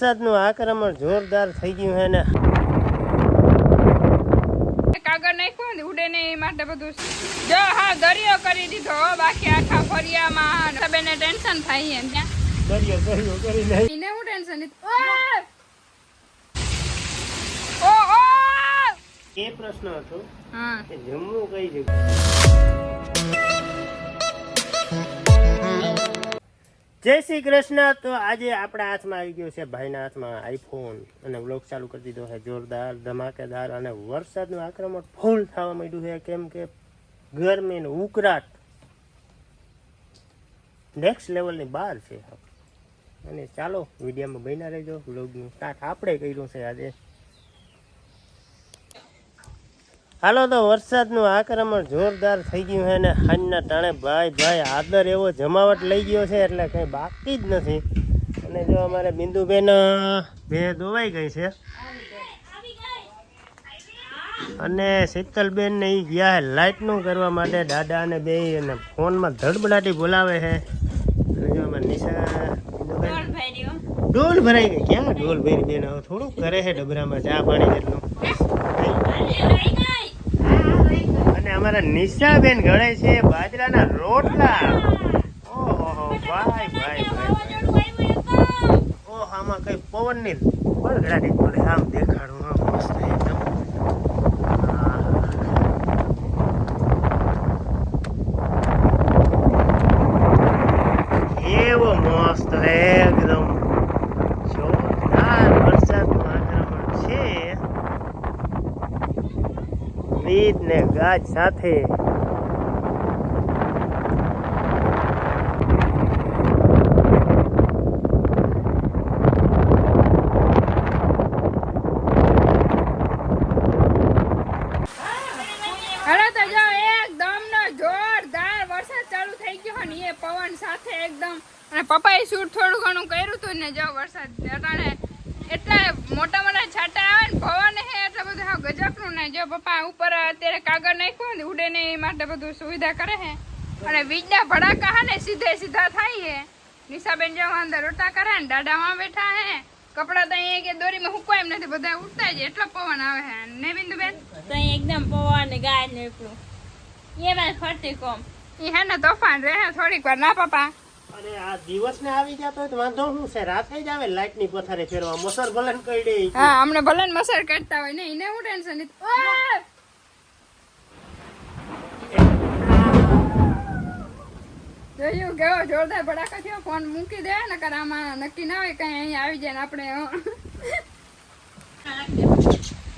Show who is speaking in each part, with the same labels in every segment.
Speaker 1: વરસાદનું આક્રમણ જોરદાર થઈ ગયું છે ને
Speaker 2: કાગળ નાખ્યું ને ઉડે ને એ માટે બધું જો હા દરિયો કરી દીધો બાકી આખા ફરિયામાં સબેને ટેન્શન થાય એમ ત્યાં
Speaker 1: દરિયો કરી નહીં
Speaker 2: એને હું ટેન્શન ઓ
Speaker 1: એ પ્રશ્ન હતો
Speaker 2: હા
Speaker 1: કે જમવું કઈ જગ્યાએ। જય શ્રી કૃષ્ણ। તો આજે આપણા હાથમાં આવી ગયો છે ભાઈના હાથમાં આઈફોન અને વ્લોગ ચાલુ કરી દીધો છે જોરદાર ધમાકેદાર અને વરસાદનું આક્રમણ ફૂલ થવા માંડ્યું છે કેમ કે ગરમી ને ઉકળાટ નેક્સ્ટ લેવલની બહાર છે અને ચાલો વિડીયોમાં બન્યા રહેજો વ્લોગનું સ્ટાર્ટ આપણે કર્યું છે આજે। હાલો તો વરસાદનું આક્રમણ જોરદાર થઈ ગયું છે ને હાજના ટાણે ભાઈ આદર એવો જમાવટ લઈ ગયો છે એટલે કંઈ બાકી જ નથી। અને જો અમારે બિંદુબેન બે દોવાઈ ગઈ છે અને શીતલબેન ને એ ગયા છે લાઇટનું કરવા માટે દાદા અને બે અને ફોનમાં ધડબડાટી બોલાવે છે। અને જો અમારે નિશા ડોલ ભરાઈ ગઈ ક્યાં ડોલ ભરી બેન હવે થોડુંક કરે છે ડબરામાં ચા પાણી જેટલું। અને અમારા નિશાબેન ઘડે છે બાજરાના રોટલા। ઓહો ભાઈ ઓહ આમાં કઈ પવનની બળગડાટી પડે આમ દેખાડું આમ મસ્ત એકદમ એવો મસ્ત એકદમ જોરદાર વરસાદનું આક્રમણ છે વીજ ને ગાજ સાથે।
Speaker 2: પપ્પાએ શૂટ થોડું ઘણું કર્યું હતું ને જો વરસાદ અટાણે એટલા મોટા છાંટા આવે ને પવન હે એટલે બધું હા ગજબનું ને જો પપ્પા ઉપર અત્યારે કાગળ નાખ્યું ને ઉડે ને એ માટે બધું સુવિધા કરે છે અને વીજના ભડાકા હે ને સીધા થાય છે। નિશાબેન જો અંદર રોટા કરે ને દાદામાં બેઠા હે કપડા તો અહીંયા કે દોરીમાં હુકવાય એમ નથી બધા ઉડતા જ એટલો પવન આવે છે ને બિંદુબેન
Speaker 3: તો એકદમ પવન ગાય ને એટલું એ વાત ફરતી કોમ
Speaker 2: એ હે ને તોફાન રહે થોડીક વાર ના પપ્પા।
Speaker 1: અને આ દિવસ ને આવી જતો તો વાંધો શું છે રાતે જ આવે લાઈટ ની પથારે ફેરવા મસર ભલે ને કઈ દે
Speaker 2: હા અમને ભલે ને મસર કાઢતા હોય ને એને હું ટેન્શન જોયું કેવો જોરદાર ભડાકા થયો ફોન મૂકી દે ને કર આમાં નક્કી ના હોય કઈ અહીંયા આવી જાય ને આપણે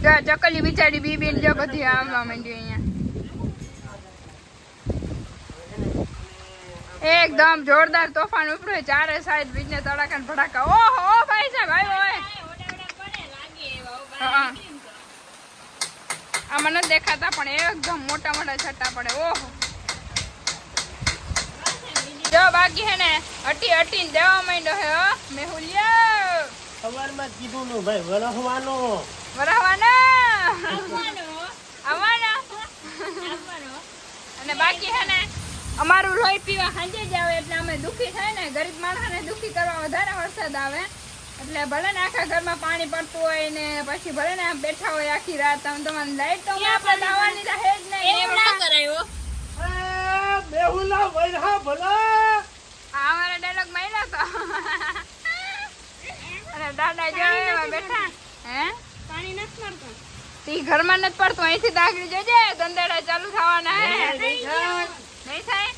Speaker 2: જો ચકલી બિચારી બીબી જો બધી આવવા માંડી અહીંયા એકદમ જોરદાર તોફાન ઉપડ્યું ચારે સાઈડ વીજને તડાકા ને ભડાકા ઓહો ભાઈ સાહેબ આવ્યો આમાં નથી દેખાતા પણ એકદમ મોટા છટ્ટા પડે ઓહો જો બાકી હે ને હટી દેવા માંડ્યો હે મેહુલિયા
Speaker 1: સવારમાં જ કીધું નું ભાઈ વરહવાનો
Speaker 2: આવવાનો અને બાકી હે ને અમારું લોહી પીવા સાંજે જ આવે એટલે અમે દુખી થાય ને ગરીબ માણસને દુખી કરવા વધારે વરસાદ આવે એટલે ભલે ને આખા ઘરમાં પાણી પડતું હોય ને પછી ભલે ને બેઠા હોય આખી રાત તમારી લાઈટ તો આપણે આવવાની રહે જ નહીં
Speaker 3: એમ ના કરાયો
Speaker 1: બેહુલા વૈરા ભલા
Speaker 2: અમારા ડાયલોગ માર્યો તો અને દાદા જો બેઠા હે
Speaker 3: પાણી નથી પડતું
Speaker 2: તી ઘરમાં નથી પડતું અહીંથી દાગડી જજે ધંધેડા ચાલુ થવાના હે નહીં થાય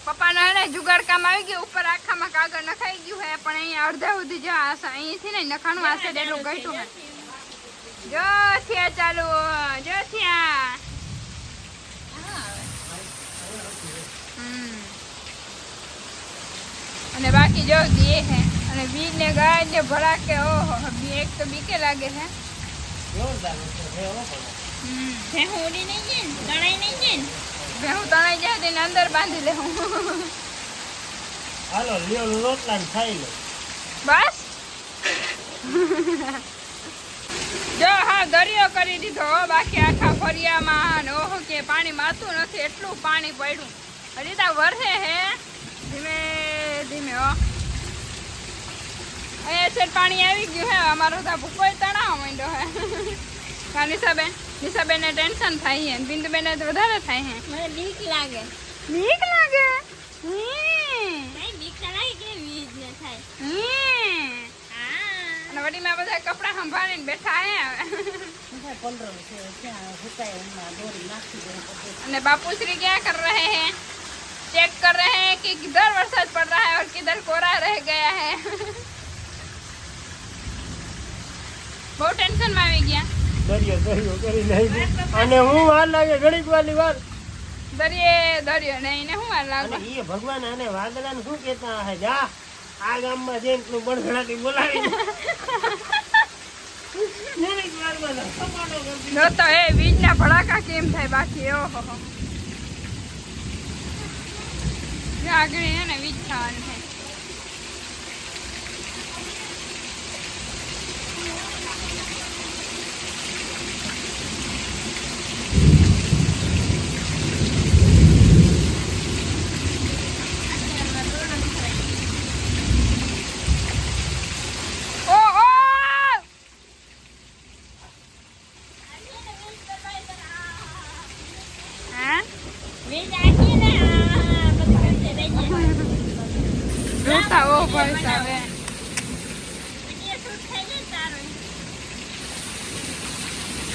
Speaker 2: પપ્પાનો હે ને જુગાડ કામ આવી ગયું ઉપર આખામાં કાગળ નખાઈ ગયું હે પણ અહીંયા અડધા સુધી જો અહીંથી ને નખાણું આશે એટલું ઘટ્યું હે જો થયા ચાલુ જો થયા અને બાકી જો દે હે અને બીજ ને ગાય ને ભડાકે ઓહો એક તો બીકે લાગે છે
Speaker 1: જોરદાર
Speaker 3: ભેહું ઉડી નહીં જાય ને તણાઈ નહીં જાય ને
Speaker 2: ભેહું તણાઈ જાય તેને અંદર બાંધી લે હું
Speaker 1: હાલો લ્યો રોટલા ને ખાઈ લો
Speaker 2: બસ જો હા દરિયો કરી દીધો બાકી આખા ફરિયામાં ઓહો કે પાણી માતું નથી એટલું પાણી પડ્યું હજી તો વરસે હે ધીમે ધીમે અહીંયા છે પાણી આવી ગયું હે અમારો તો ભૂકો તણાવ માંડ્યો હે કા નિશાબેનને ટેન્શન થાય હે બિંદુબેનને તો વધારે થાય હે
Speaker 3: મને બીક લાગે.
Speaker 2: બીક લાગે
Speaker 3: નહીં, બીક તો લાગે કે વીજ ને થાય. હા.
Speaker 2: અને વડીમાં બધા કપડા સંભાળીને બેઠા હે અને बापूश्री क्या कर रहे हैं चेक कर रहे हैं कि किधर बरसात पड़ रहा है और किधर कोरा रह गया है બહુ ટેન્શન માં આવી ગયા
Speaker 1: દરિયો કરી નાખી અને હું વાર લાગે ઘડીક વારની વાર
Speaker 2: દરિયો નહીં ને હું વાર લાગે
Speaker 1: અને એ ભગવાન આને વાદળાને શું કહેતા હે જા આ ગામમાં જઈને તું બળઘડાટી બોલાવી ઘડીક વારમાં સપાટો કરતી
Speaker 2: જો તો એ વીજ ના ભડાકા કેમ થાય બાકી ઓહો આગળ હે ને વીજ થવાનું છે
Speaker 3: વીજ આખી ને આ બધું કરશે રહી જાય.
Speaker 2: જોતા ઓ ભાઈ સાહેબ
Speaker 3: વિડીયો શૂટ થઈ જાય ને તારું.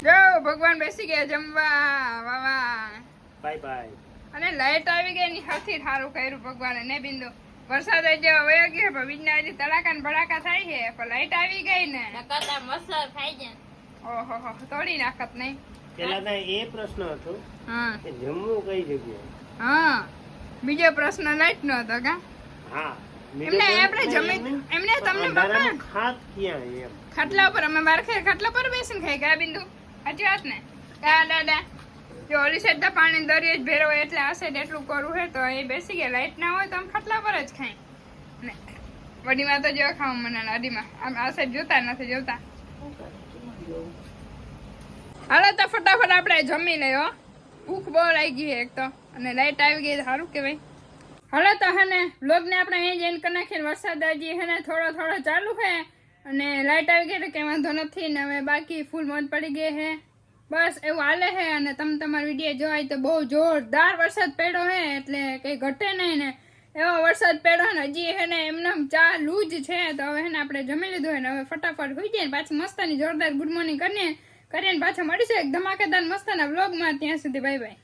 Speaker 2: જો ભગવાન બેસી ગયા જમવા વાવા
Speaker 1: બાય બાય
Speaker 2: અને લાઈટ આવી ગઈ ની હાથી સારું કર્યું ભગવાને ને બિંદુ વરસાદ જેવા વયો ગયો પણ વીજના હજી તડાકા ને ભડાકા થાય છે પણ લાઈટ આવી ગઈ ને
Speaker 3: નકર તાર મસર ખાઈ જાય.
Speaker 2: ઓહો તોડી નાખત નહીં
Speaker 1: પેલા તો એ પ્રશ્ન હતો
Speaker 2: હા
Speaker 1: કે જમવું કઈ જગ્યાએ
Speaker 2: હા બીજો પ્રશ્ન લાઈટ નો હતો કા
Speaker 1: હા
Speaker 2: એમને આપણે જમી એમને તમને
Speaker 1: અંધારાનું
Speaker 2: પપ્પા
Speaker 1: ખાત ક્યાં એમ
Speaker 2: ખાટલા ઉપર અમે બાર ખાટલા પર બેસીને ખાઈ ગયા બિંદુ સાચી વાત ને કા દાદા જો ઓલી સાઈડ તો પાણી દરિયો જ ભેરો હોય એટલે આ સાઈડ એટલું કરું હે તો એ બેસી ગયા લાઈટ ના હોય તો આમ ખાટલા પર જ ખાઈ ને વડીમાં તો જો ખાવ મને અડીમાં આમ આ સાઈડ જોતા નથી જોતા હાલો તો ફટાફટ આપણે જમી લઈએ ભૂખ બહુ લાગી ગઈ એક તો અને લાઈટ આવી ગઈ સારું કહેવાય હાલો તો હે ને વ્લોગને આપણે અહીં જ એન્ડ કરી નાખીએ વરસાદ હજી હે ને થોડો ચાલુ છે અને લાઈટ આવી ગઈ એટલે કંઈ વાંધો નથી ને હવે બાકી ફૂલ મોજ પડી ગઈ છે બસ એવું હાલે છે અને તમે તમારો વિડીયો જોવાય તો બહુ જોરદાર વરસાદ પડ્યો છે એટલે કંઈ ઘટે નહીં ને એવો વરસાદ પડ્યો ને હજી હે ને એમને ચાલુ જ છે તો હવે હે ને આપણે જમી લીધું હોય ને હવે ફટાફટ હોઈ જાય ને પાછી મસ્તાની જોરદાર ગુડ મોર્નિંગ કરીને પાછા મળીશું એક ધમાકેદાર મસ્તાના વ્લોગમાં ત્યાં સુધી બાય બાય